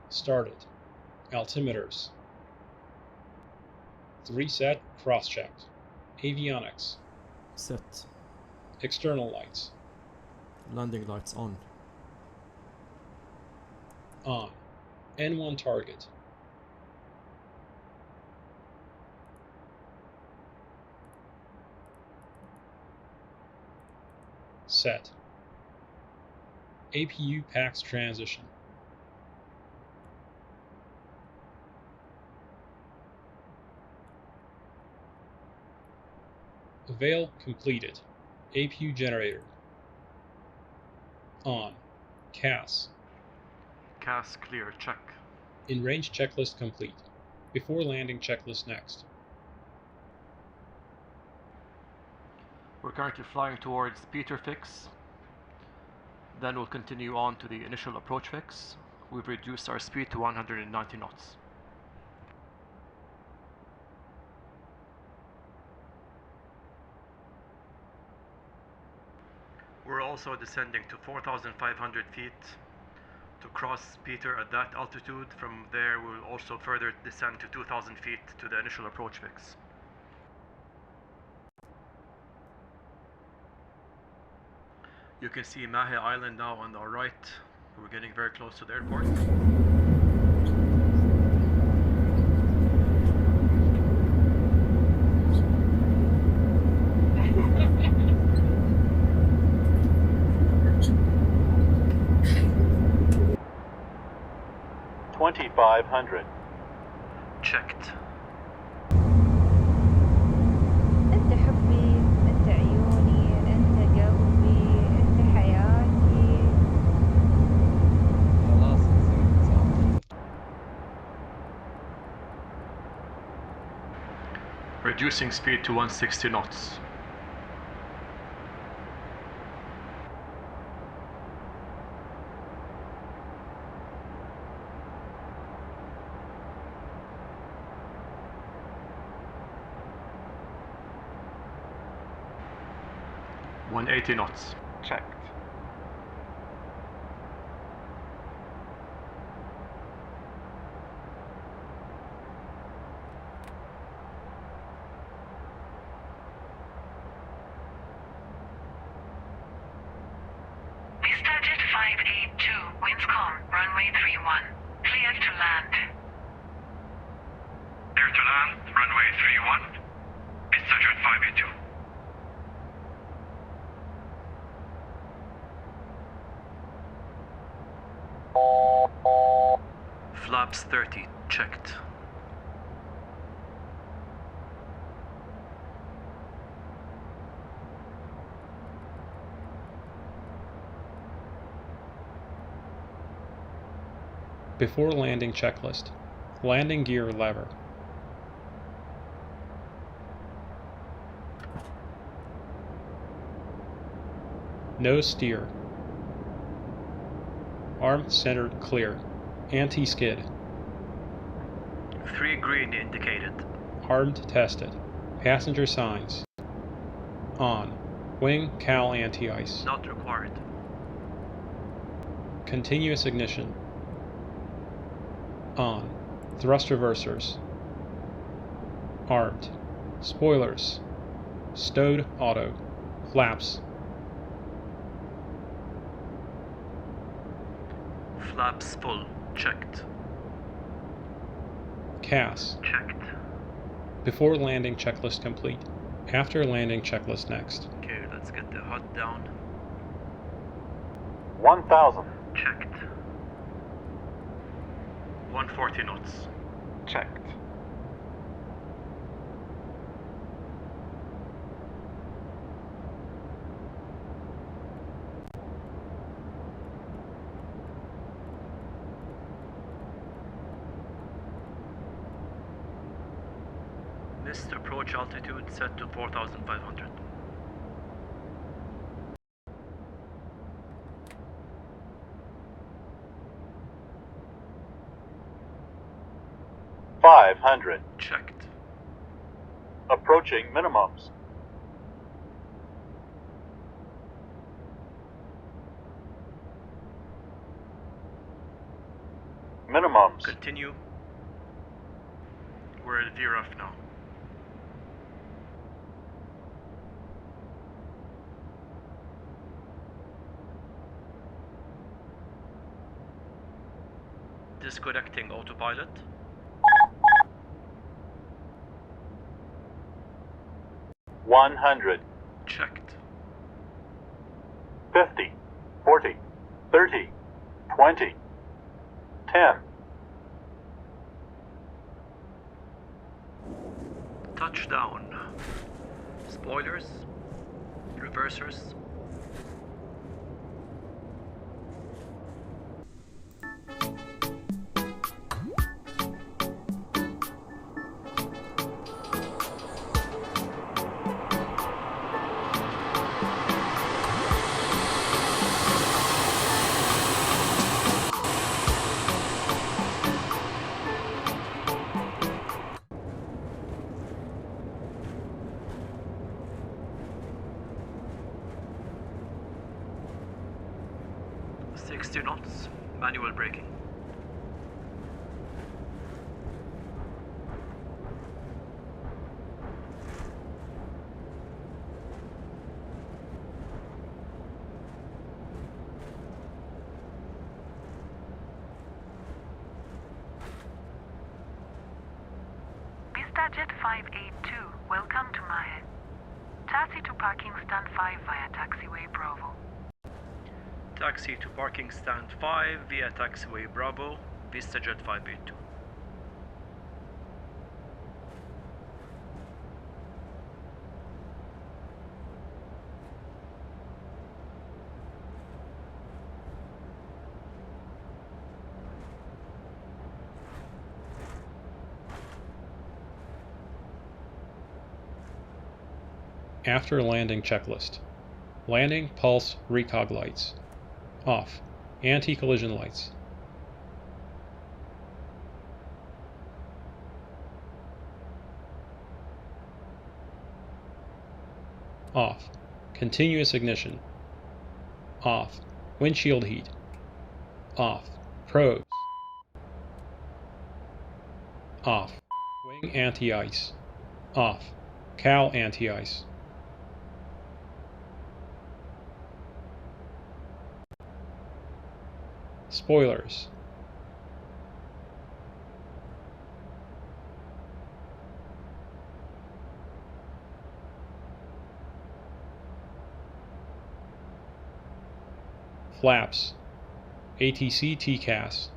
Started. Altimeters. 3 set, cross-checked. Avionics. Set. External lights. Landing lights on. On. N1 target. Set. APU PAX transition. Avail completed. APU generator. On. CAS. CAS clear, check. In range checklist complete. Before landing checklist next. We're currently flying towards Peter fix. Then we'll continue on to the initial approach fix. We've reduced our speed to 190 knots. We're also descending to 4,500 feet to cross Peter at that altitude. From there we'll also further descend to 2,000 feet to the initial approach fix. You can see Mahe Island now on our right. We're getting very close to the airport. Checked. أنت حبي، أنت عيوني، أنت قلبي، أنت حياتي. خلاص نسوي. Reducing speed to 160 knots. 180 knots. Checked. VistaJet 582, winds calm, runway 31. Cleared to land. Clear to land, runway 31. VistaJet 582. Flaps 30, checked. Before landing checklist. Landing gear lever. Nose steer. Arm centered clear. Anti-skid. 3 green indicated. Armed tested. Passenger signs. On. Wing cowl anti-ice. Not required. Continuous ignition. On. Thrust reversers. Armed. Spoilers. Stowed auto. Flaps. Flaps full, checked. CAS. Checked. Before landing checklist complete. After landing checklist next. Okay, let's get the hot down. 1000. Checked. 140 knots. Checked. Missed approach altitude set to 4,500. Checked. Approaching minimums. Minimums. Continue. We're at VRF now. Disconnecting autopilot. $100. Checked. 50. 40. 30. 20. 10. Touchdown. Spoilers. Reversers. knots, manual braking. VistaJet 582, welcome to Mahe. Taxi to parking stand 5 via taxiway Bravo. Taxi to parking stand 5 via taxiway Bravo, VistaJet 582. After landing checklist. Landing pulse recog lights. Off. Anti-collision lights. Off. Continuous ignition. Off. Windshield heat. Off. Probes. Off. Wing anti-ice. Off. Cowl anti-ice. Spoilers. Flaps. ATC TCAS.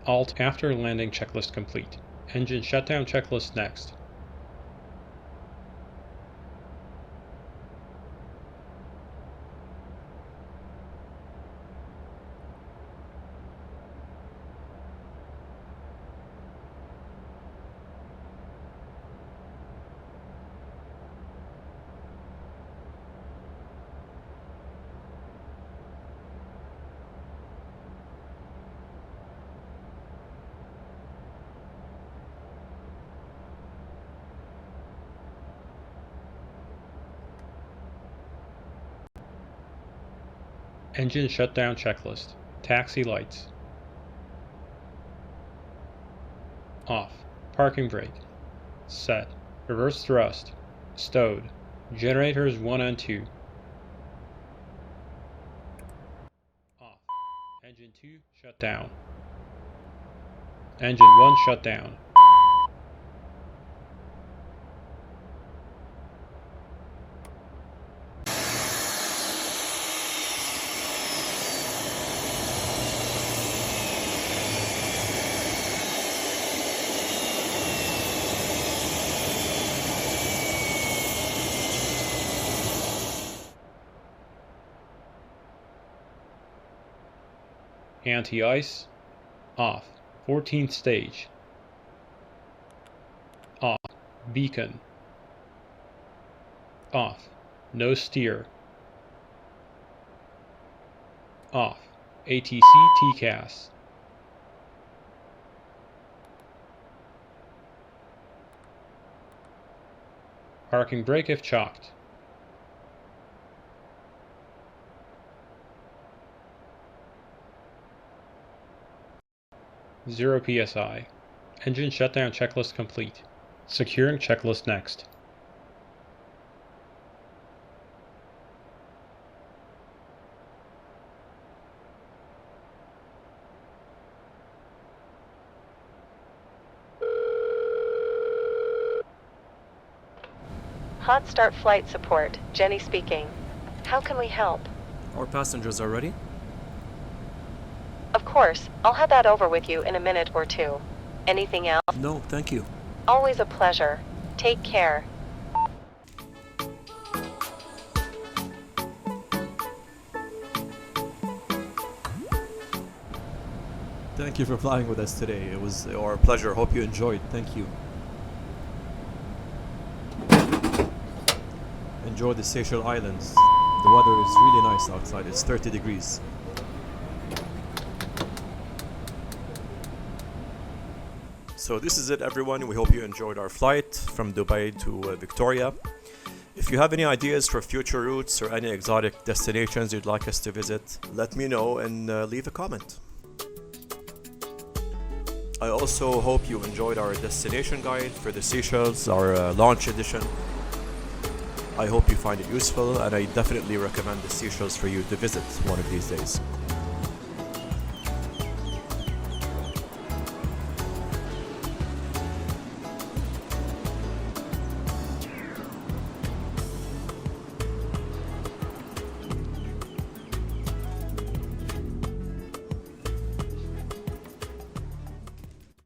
Alt after landing checklist complete. Engine shutdown checklist next. Engine shutdown checklist. Taxi lights. Off. Parking brake. Set. Reverse thrust. Stowed. Generators 1 and 2. Off. Engine 2 shut down. Engine 1 shut down. Anti-ice. Off. 14th stage. Off. Beacon. Off. No steer. Off. ATC TCAS. Parking brake if chocked. 0 psi. Engine shutdown checklist complete. Securing checklist next. Hotstart flight support. Jenny speaking. How can we help? Our passengers are ready? Of course. I'll have that over with you in a minute or two. Anything else? No, thank you. Always a pleasure. Take care. Thank you for flying with us today. It was our pleasure. Hope you enjoyed. Thank you. Enjoy the Seychelles Islands. The weather is really nice outside. It's 30 degrees. So this is it, everyone. We hope you enjoyed our flight from Dubai to Victoria. If you have any ideas for future routes or any exotic destinations you'd like us to visit, let me know and leave a comment. I also hope you enjoyed our destination guide for the Seychelles, our launch edition. I hope you find it useful, and I definitely recommend the Seychelles for you to visit one of these days.